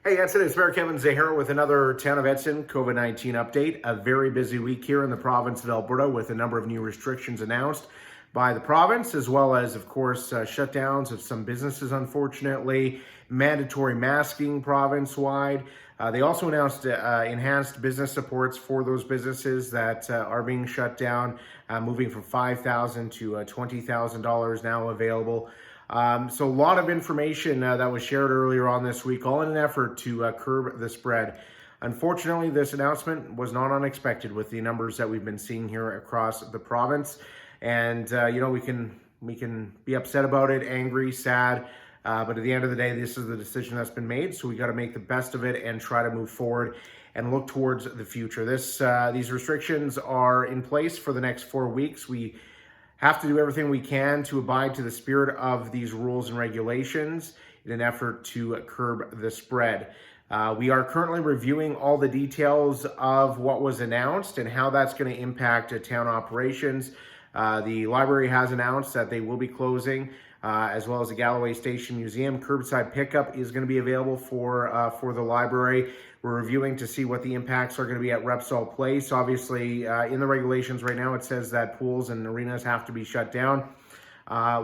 Hey, Edson, it's Mayor Kevin Zahara with another Town of Edson COVID-19 update. A very busy week here in the province of Alberta with a number of new restrictions announced by the province, as well as, of course, shutdowns of some businesses, unfortunately, mandatory masking province-wide. They also announced enhanced business supports for those businesses that are being shut down, moving from $5,000 to $20,000 now available. So a lot of information that was shared earlier on this week, all in an effort to curb the spread. Unfortunately, this announcement was not unexpected with the numbers that we've been seeing here across the province. And, we can be upset about it, angry, sad, but at the end of the day, this is the decision that's been made. So we got to make the best of it and try to move forward and look towards the future. These restrictions are in place for the next 4 weeks. We have to do everything we can to abide to the spirit of these rules and regulations in an effort to curb the spread. We are currently reviewing all the details of what was announced and how that's going to impact town operations. The library has announced that they will be closing, as well as the Galloway Station Museum. Curbside pickup is going to be available for the library. We're reviewing to see what the impacts are going to be at Repsol Place. Obviously, in the regulations right now, it says that pools and arenas have to be shut down.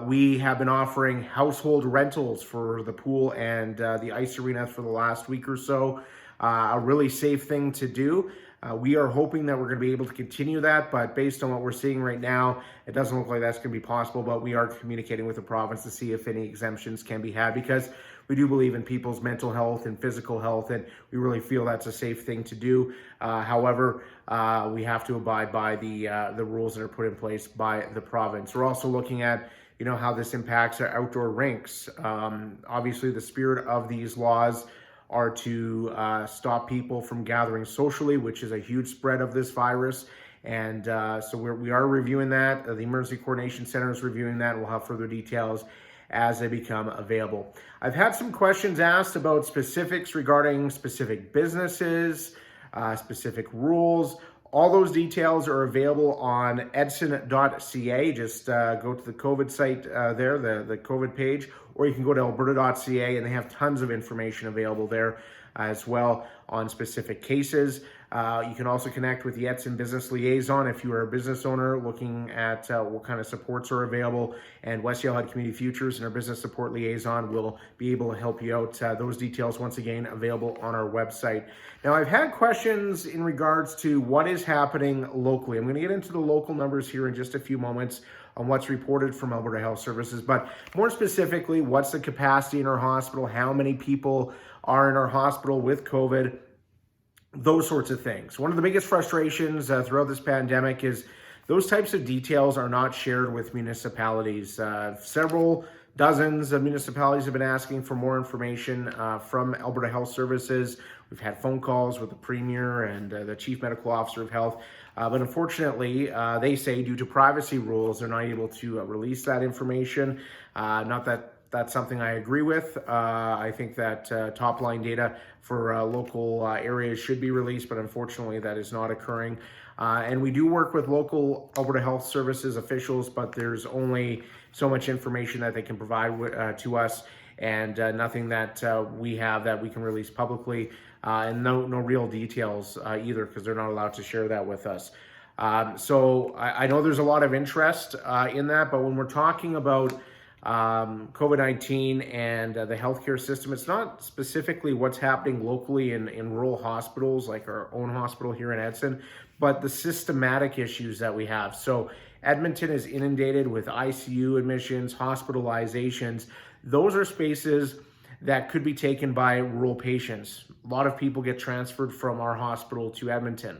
We have been offering household rentals for the pool and the ice arena for the last week or so. A really safe thing to do. We are hoping that we're going to be able to continue that, but based on what we're seeing right now, it doesn't look like that's going to be possible, but we are communicating with the province to see if any exemptions can be had, because we do believe in people's mental health and physical health, and we really feel that's a safe thing to do. However, we have to abide by the rules that are put in place by the province. We're also looking at how this impacts our outdoor rinks. Obviously, the spirit of these laws are to stop people from gathering socially, which is a huge spread of this virus. And so we are reviewing that. The Emergency Coordination Center is reviewing that. We'll have further details as they become available. I've had some questions asked about specifics regarding specific businesses, specific rules. All those details are available on edson.ca. Just go to the COVID site there, the COVID page, or you can go to alberta.ca, and they have tons of information available there as well on specific cases. You can also connect with the Edson Business Liaison if you are a business owner looking at what kind of supports are available, and West Yellowhead Community Futures and our Business Support Liaison will be able to help you out. Those details, once again, available on our website. Now, I've had questions in regards to what is happening locally. I'm going to get into the local numbers here in just a few moments on what's reported from Alberta Health Services, but more specifically, what's the capacity in our hospital, how many people are in our hospital with COVID, those sorts of things. One of the biggest frustrations throughout this pandemic is those types of details are not shared with municipalities. Several dozens of municipalities have been asking for more information from Alberta Health Services. We've had phone calls with the Premier and the Chief Medical Officer of Health, but unfortunately, they say due to privacy rules, they're not able to release that information. Not that that's something I agree with. I think that top-line data for local areas should be released, but unfortunately that is not occurring. And we do work with local Alberta Health Services officials, but there's only so much information that they can provide to us, and nothing that we have that we can release publicly, and no real details either, because they're not allowed to share that with us. So I know there's a lot of interest in that, but when we're talking about COVID-19 and the healthcare system, it's not specifically what's happening locally in rural hospitals like our own hospital here in Edson, but the systematic issues that we have. So Edmonton is inundated with ICU admissions, hospitalizations. Those are spaces that could be taken by rural patients. A lot of people get transferred from our hospital to Edmonton.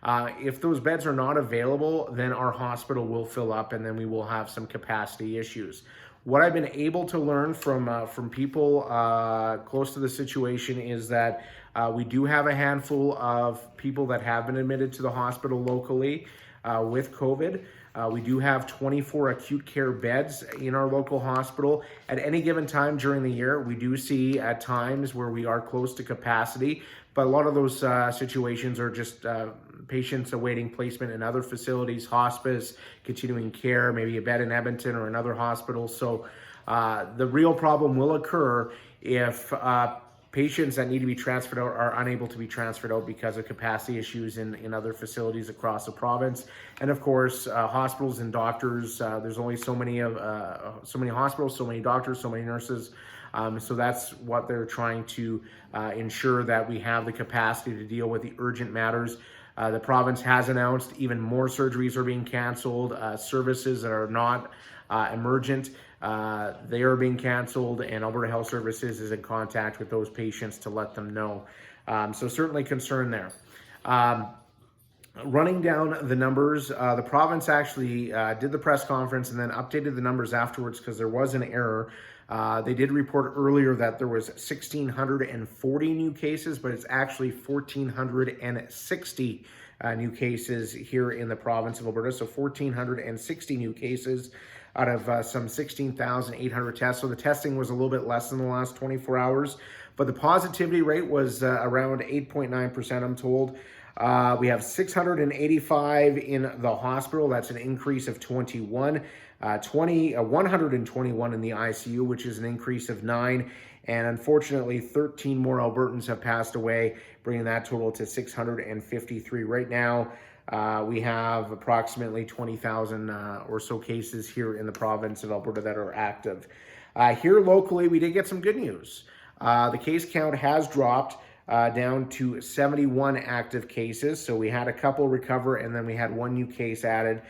If those beds are not available, then our hospital will fill up, and then we will have some capacity issues. What I've been able to learn from people close to the situation is that we do have a handful of people that have been admitted to the hospital locally with COVID. We do have 24 acute care beds in our local hospital. At any given time during the year, we do see at times where we are close to capacity, but a lot of those situations are just patients awaiting placement in other facilities, hospice, continuing care, maybe a bed in Edmonton or another hospital. So the real problem will occur if patients that need to be transferred out are unable to be transferred out because of capacity issues in other facilities across the province. And of course, hospitals and doctors, there's only so many hospitals, so many doctors, so many nurses. So that's what they're trying to ensure, that we have the capacity to deal with the urgent matters. The province has announced even more surgeries are being canceled. Services that are not emergent, they are being canceled, and Alberta Health Services is in contact with those patients to let them know. So certainly concern there. Running down the numbers, the province actually did the press conference and then updated the numbers afterwards because there was an error. They did report earlier that there was 1,640 new cases, but it's actually 1,460 new cases here in the province of Alberta. So 1,460 new cases out of some 16,800 tests. So the testing was a little bit less than the last 24 hours, but the positivity rate was around 8.9%, I'm told. We have 685 in the hospital. That's an increase of 21. 121 in the ICU, which is an increase of 9. And unfortunately, 13 more Albertans have passed away, bringing that total to 653. Right now, we have approximately 20,000 or so cases here in the province of Alberta that are active. Here locally, we did get some good news. The case count has dropped down to 71 active cases. So we had a couple recover, and then we had one new case added.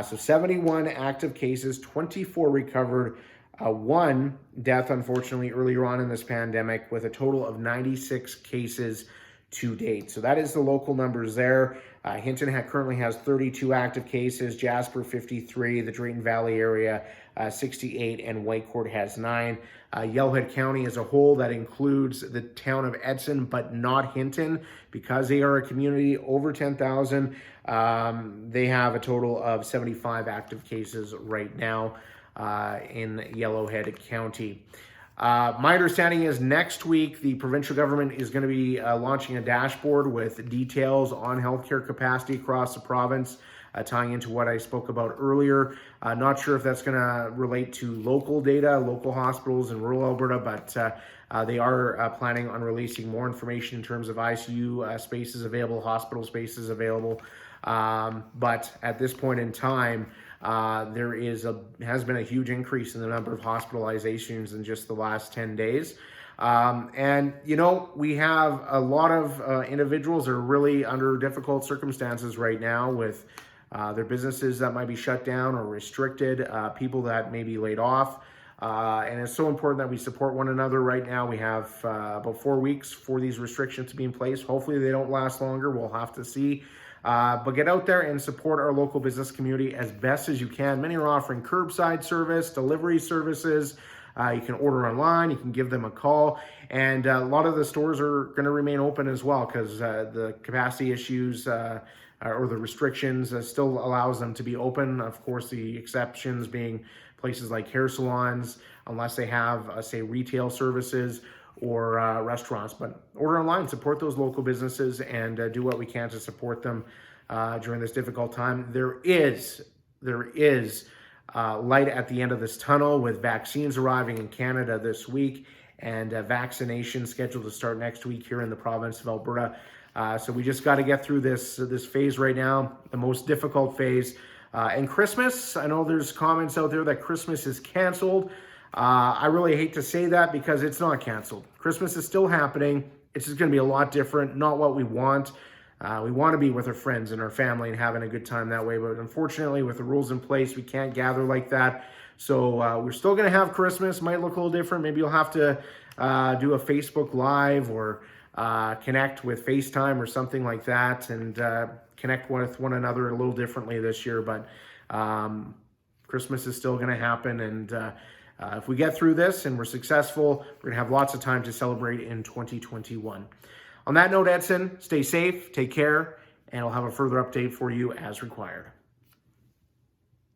So 71 active cases, 24 recovered, one death, unfortunately, earlier on in this pandemic, with a total of 96 cases to date. So that is the local numbers there. Hinton currently has 32 active cases, Jasper 53, the Drayton Valley area 68, and Whitecourt has 9. Yellowhead County as a whole, that includes the town of Edson, but not Hinton, because they are a community over 10,000. They have a total of 75 active cases right now in Yellowhead County. My understanding is next week, the provincial government is going to be launching a dashboard with details on healthcare capacity across the province, tying into what I spoke about earlier. Not sure if that's going to relate to local data, local hospitals in rural Alberta, but they are planning on releasing more information in terms of ICU spaces available, hospital spaces available. But at this point in time, there has been a huge increase in the number of hospitalizations in just the last 10 days. And, you know, we have a lot of individuals that are really under difficult circumstances right now with their businesses that might be shut down or restricted, people that may be laid off. And it's so important that we support one another right now. We have about 4 weeks for these restrictions to be in place. Hopefully they don't last longer. We'll have to see. But get out there and support our local business community as best as you can. Many are offering curbside service, delivery services. You can order online, you can give them a call, and a lot of the stores are going to remain open as well because the capacity issues or the restrictions still allows them to be open. Of course, the exceptions being places like hair salons, unless they have, say, retail services or restaurants. But order online, support those local businesses, and do what we can to support them during this difficult time. There is light at the end of this tunnel with vaccines arriving in Canada this week and vaccination scheduled to start next week here in the province of Alberta. So we just got to get through this phase right now, the most difficult phase. And Christmas, I know there's comments out there that Christmas is canceled. I really hate to say that because it's not canceled. Christmas is still happening. It's just going to be a lot different, not what we want. We want to be with our friends and our family and having a good time that way. But unfortunately, with the rules in place, we can't gather like that. So we're still going to have Christmas. Might look a little different. Maybe you'll have to do a Facebook Live or connect with FaceTime or something like that and connect with one another a little differently this year. But Christmas is still going to happen. And if we get through this and we're successful, we're going to have lots of time to celebrate in 2021. On that note, Edson, stay safe, take care, and I'll have a further update for you as required.